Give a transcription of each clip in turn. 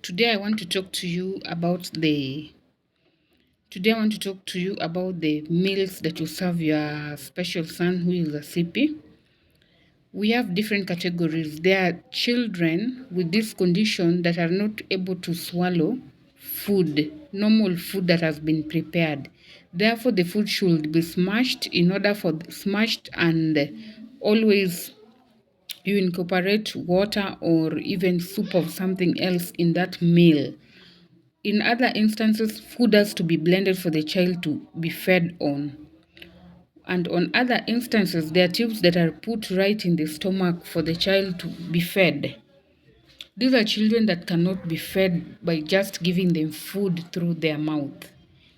Today I want to talk to you about the meals that you serve your special son who is a CP. We have different categories. There are children with this condition that are not able to swallow normal food that has been prepared. Therefore, the food should be smashed and always you incorporate water or even soup of something else in that meal. In other instances, food has to be blended for the child to be fed on. And on other instances, there are tubes that are put right in the stomach for the child to be fed. These are children that cannot be fed by just giving them food through their mouth.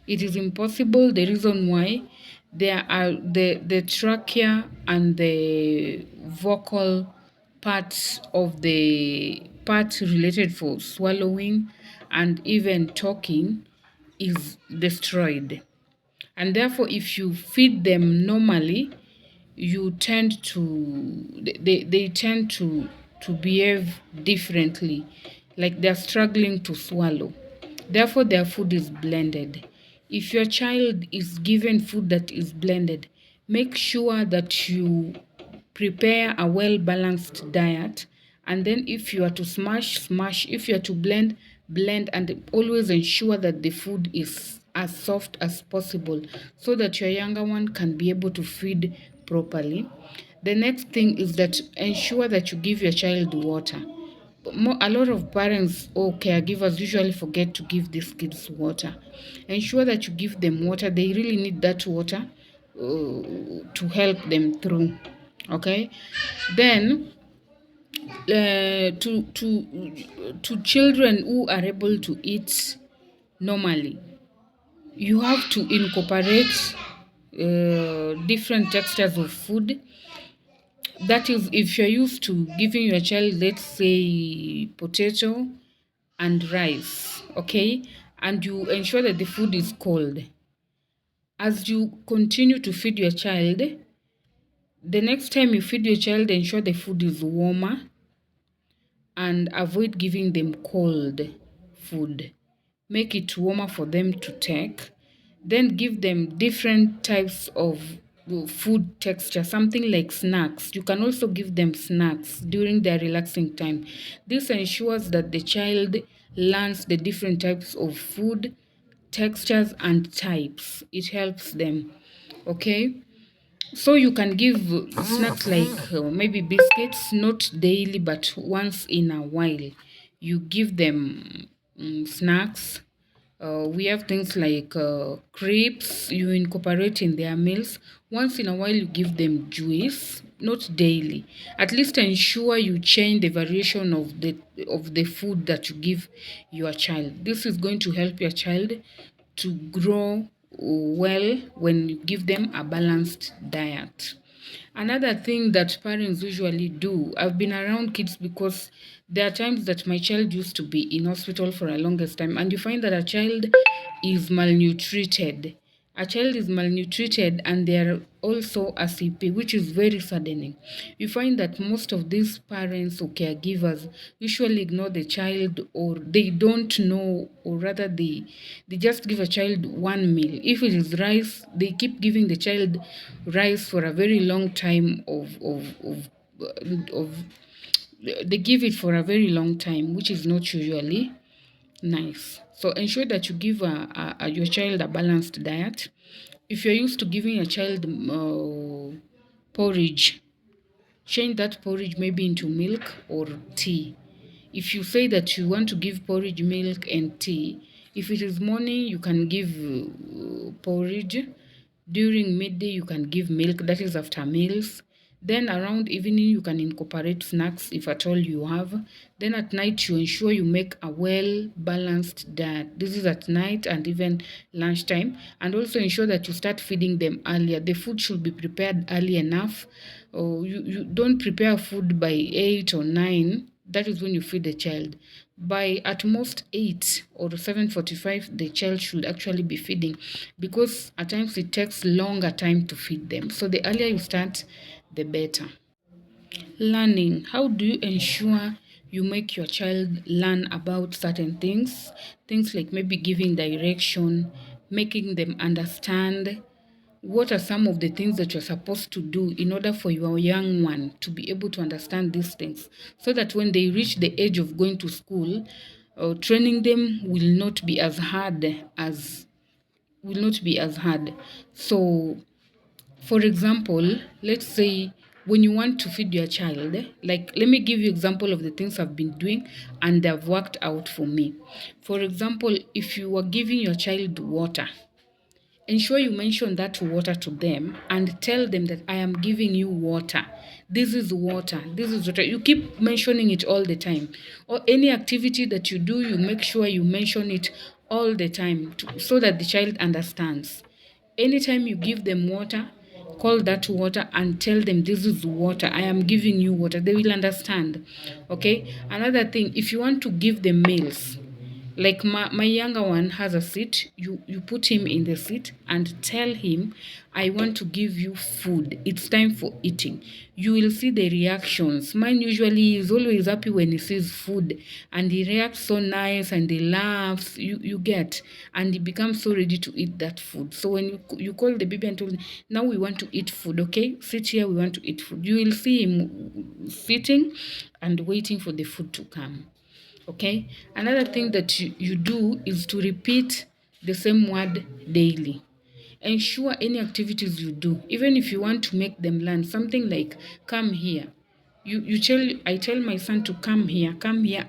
It is impossible. The reason why there are the trachea and the vocal parts of the part related for swallowing and even talking is destroyed. And therefore, if you feed them normally, you tend to they tend to behave differently, like they're struggling to swallow. Therefore, their food is blended. If your child is given food that is blended, make sure that you prepare a well balanced diet. And then if you are to smash. If you are to blend, and always ensure that the food is as soft as possible so that your younger one can be able to feed properly. The next thing is that ensure that you give your child water. A lot of parents or caregivers usually forget to give these kids water. Ensure that you give them water. They really need that water to help them through. Okay, then to children who are able to eat normally, you have to incorporate different textures of food. That is, if you're used to giving your child, let's say, potato and rice, okay, and you ensure that the food is cold. As you continue to feed your child, the next time you feed your child, ensure the food is warmer and avoid giving them cold food. Make it warmer for them to take. Then give them different types of food texture, something like snacks. You can also give them snacks during their relaxing time. This ensures that the child learns the different types of food textures and types. It helps them. Okay, so you can give snacks like maybe biscuits, not daily, but once in a while. You give them snacks. We have things like crepes you incorporate in their meals. Once in a while, you give them juice, not daily. At least ensure you change the variation of the food that you give your child. This is going to help your child to grow well when you give them a balanced diet. Another thing that parents usually do, I've been around kids because there are times that my child used to be in hospital for a longest time, and you find that a child is malnutrited. A child is malnutrited and they are also a CP, which is very saddening. You find that most of these parents or caregivers usually ignore the child, or they don't know, or rather they just give a child one meal. If it is rice, they keep giving the child rice for a very long time of they give it for a very long time, which is not usually nice. So ensure that you give your child a balanced diet. If you're used to giving a child porridge, change that porridge maybe into milk or tea. If you say that you want to give porridge, milk, and tea, if it is morning, you can give porridge. During midday, you can give milk, that is after meals. Then around evening, you can incorporate snacks if at all you have. Then at night, you ensure you make a well balanced diet. This is at night and even lunchtime. And also ensure that you start feeding them earlier. The food should be prepared early enough. You don't prepare food by 8 or 9. That is when you feed the child. By at most 8 or 7:45, the child should actually be feeding, because at times it takes longer time to feed them. So the earlier you start, the better. Learning. How do you ensure you make your child learn about certain things like maybe giving direction, making them understand what are some of the things that you're supposed to do in order for your young one to be able to understand these things, so that when they reach the age of going to school, training them will not be as hard. So for example, let's say when you want to feed your child, like let me give you example of the things I've been doing and they've worked out for me. For example, if you are giving your child water, ensure you mention that water to them and tell them that I am giving you water. This is water. This is water. You keep mentioning it all the time. Or any activity that you do, you make sure you mention it all the time so that the child understands. Anytime you give them water, call that water and tell them this is water. I am giving you water. They will understand. Okay? Another thing, if you want to give them meals, like my younger one has a seat, you put him in the seat and tell him, I want to give you food, it's time for eating. You will see the reactions. Mine usually is always happy when he sees food, and he reacts so nice and he laughs, you get, and he becomes so ready to eat that food. So when you call the baby and tell him, now we want to eat food, okay, sit here, we want to eat food, you will see him sitting and waiting for the food to come. Okay, another thing that you do is to repeat the same word daily. Ensure any activities you do, even if you want to make them learn something like come here, I tell my son to come here,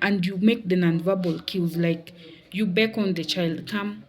and you make the nonverbal cues, like you beckon the child, come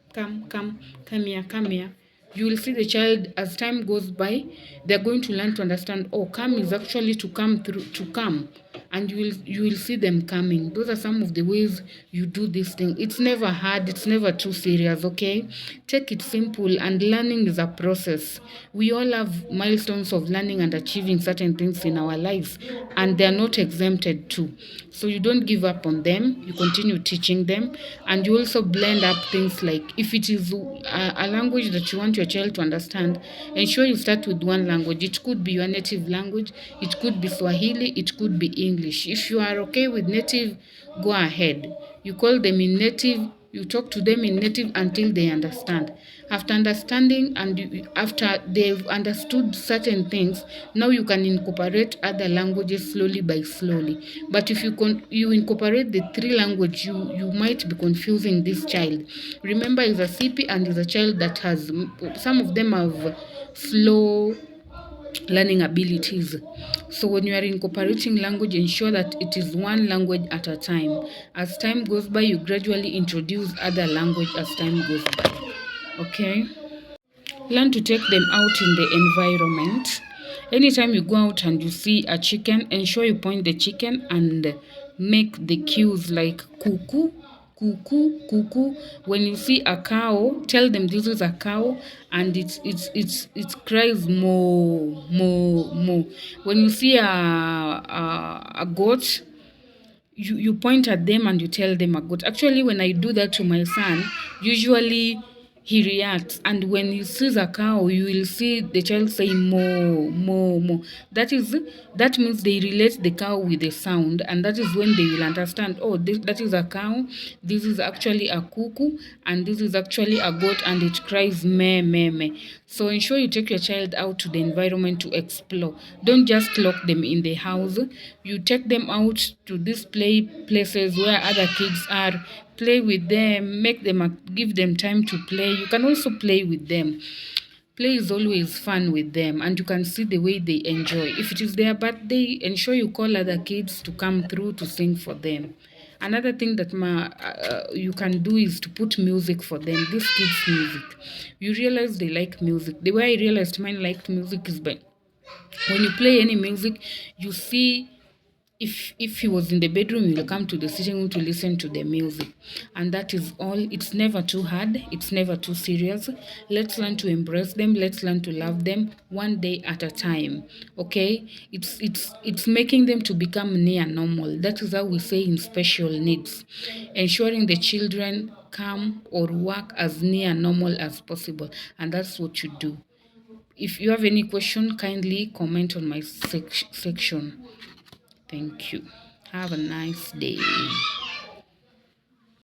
here, come here. You will see the child, as time goes by, they're going to learn to understand, oh, come is actually to come through, to come, and you will see them coming. Those are some of the ways you do this thing. It's never hard, it's never too serious. Okay, take it simple, and learning is a process. We all have milestones of learning and achieving certain things in our lives, and they're not exempted too. So you don't give up on them, you continue teaching them, and you also blend up things. Like if it is a language that you want your child to understand, ensure you start with one language. It could be your native language, it could be Swahili, it could be English. If you are okay with native, go ahead. You call them in native, you talk to them in native until they understand. After understanding, and after they've understood certain things, now you can incorporate other languages slowly by slowly. But if you incorporate the three language, you might be confusing this child. Remember, is a CP and is a child that has, some of them have slow learning abilities. So when you are incorporating language, ensure that it is one language at a time. As time goes by, you gradually introduce other language as time goes by. Okay? Learn to take them out in the environment. Anytime you go out and you see a chicken, ensure you point the chicken and make the cues like cuckoo, cuckoo, cuckoo. When you see a cow, tell them this is a cow, and it cries moo, moo, moo. When you see a goat, you point at them and you tell them a goat. Actually, when I do that to my son, usually he reacts, and when he sees a cow, you will see the child say mo, mo, mo. That means they relate the cow with the sound, and that is when they will understand, oh, that is a cow, this is actually a cuckoo, and this is actually a goat, and it cries me, me, me. So ensure you take your child out to the environment to explore. Don't just lock them in the house. You take them out to these places where other kids are. Play with them, give them time to play. You can also play with them. Play is always fun with them, and you can see the way they enjoy. If it is their birthday, ensure you call other kids to come through to sing for them. Another thing that you can do is to put music for them, this kids' music. You realize they like music. The way I realized mine liked music is by when you play any music, you see, if he was in the bedroom, he will come to the sitting room to listen to the music. And that is all. It's never too hard, it's never too serious. Let's learn to embrace them, let's learn to love them one day at a time. Okay, it's making them to become near normal. That is how we say in special needs, ensuring the children come or work as near normal as possible. And that's what you do. If you have any question, kindly comment on my section. Thank you. Have a nice day.